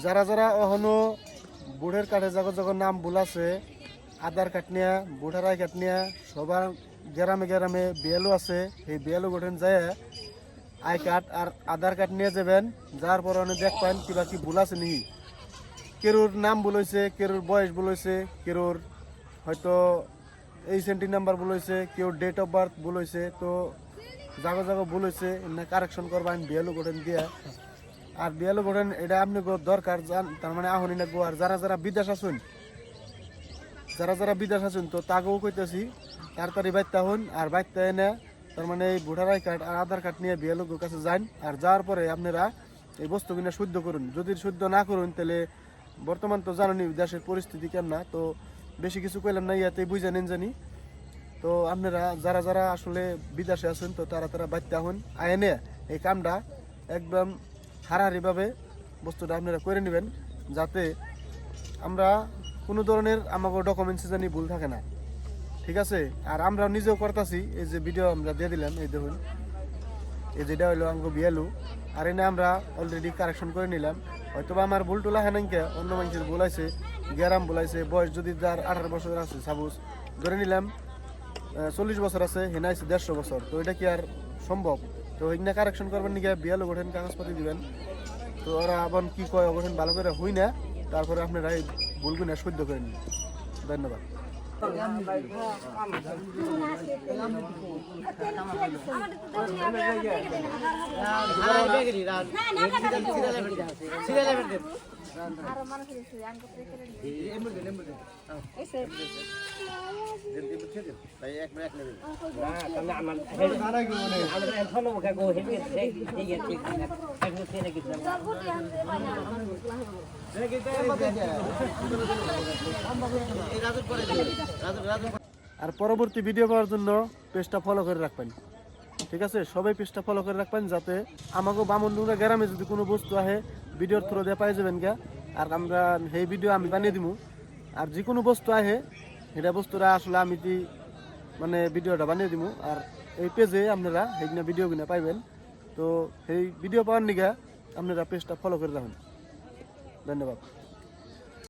যারা যারা এখনো বুড়ের কার্ডে যখন নাম ভুল আছে, আধার কার্ড নিয়ে ভোটার আই কার্ড নিয়ে সবার গ্রামে গ্রামে বিএলও আছে, এই বিএলও গঠন যায় আই কার্ড আর আধার কার্ড নিয়ে যাবেন। যার পর অনেক দেখবেন কিবা কি ভুল আছে নি, কেরোর নাম ভুল হয়েছে, কেরোর বয়স ভুল হয়েছে, কেরোর হয়তো এই সেন্টি নাম্বার ভুল হয়েছে, কেউ ডেট অফ বার্থ ভুল হয়েছে। তো জায়গা জায়গা ভুল হয়েছে, এনে কারেকশন করবেন বিএলও গঠন দিয়ে। আর বিএলও গঠন এটা আপনি দরকার তার মানে আহনি না গো। আর যারা যারা বিদেশ আছেন তো তাকেও কইতেছি তাড়াতাড়ি বাইতে হন। আর বাইতে এনে তার মানে এই ভোটার আই কার্ড আর আধার কার্ড নিয়ে বিএলওর কাছে যান। আর যাওয়ার পরে আপনারা এই বস্তু কিনা শুদ্ধ করুন। যদি শুদ্ধ না করুন তাহলে বর্তমান তো জানেনি দেশের পরিস্থিতি কেমন, তো বেশি কিছু কইলাম না, ইয়াতেই বুঝে নেন জানি। তো আপনারা যারা যারা আসলে বিদেশে আছেন তো তারা বাইতে হন, আইনে এই কামটা একদম হারাহারিভাবে বস্তুটা আপনারা করে নেবেন, যাতে আমরা কোনো ধরনের আমাকে ডকুমেন্টস জানি ভুল থাকে না, ঠিক আছে। আর আমরা নিজেও করতেছি, এই যে ভিডিও আমরা দিয়ে দিলাম, এই দেখুন এই যেটা হইলো আমাকে বিয়ালু। আর এনে আমরা অলরেডি কারেকশন করে নিলাম। হয়তো বা আমার ভুল টুলা হেনাকে অন্য মানুষের ভুল আছে, গ্যারাম বলাইছে। বয়স যদি যার 18 বছর আছে, সাপোজ ধরে নিলাম 40 বছর আছে, হেনা আছে 150 বছর, তো এটা কি আর সম্ভব? তো এখানে কারেকশন করবেন নাকি বিয়ালু গঠন কাগজপাতি দিবেন। তো ওরা আবার কি কয় অগঠন ভালো করে হই না, তারপরে আপনারা এই ভুলগুলো শুদ্ধ করে নিন। ধন্যবাদ। আর পরবর্তী ভিডিও পাওয়ার জন্য পেজটা ফলো করে রাখবেন, ঠিক আছে। সবাই পেজটা ফলো করে রাখবেন, যাতে আমাকে বামনডুঙ্গা গ্রামে যদি কোনো বস্তু আহে ভিডিওর থ্রু দিয়ে পাই যাবেন গা। আর আমরা সেই ভিডিও আমি বানিয়ে দিব। আর যে কোনো বস্তু আহে সেটা বস্তুটা আসলে আমি মানে ভিডিওটা বানিয়ে দিব। আর এই পেজে আপনারা সেইদিনা ভিডিও কিনে পাইবেন। তো সেই ভিডিও পাওয়ার নিগা আপনারা পেজটা ফলো করে রাখুন। ধন্যবাদ।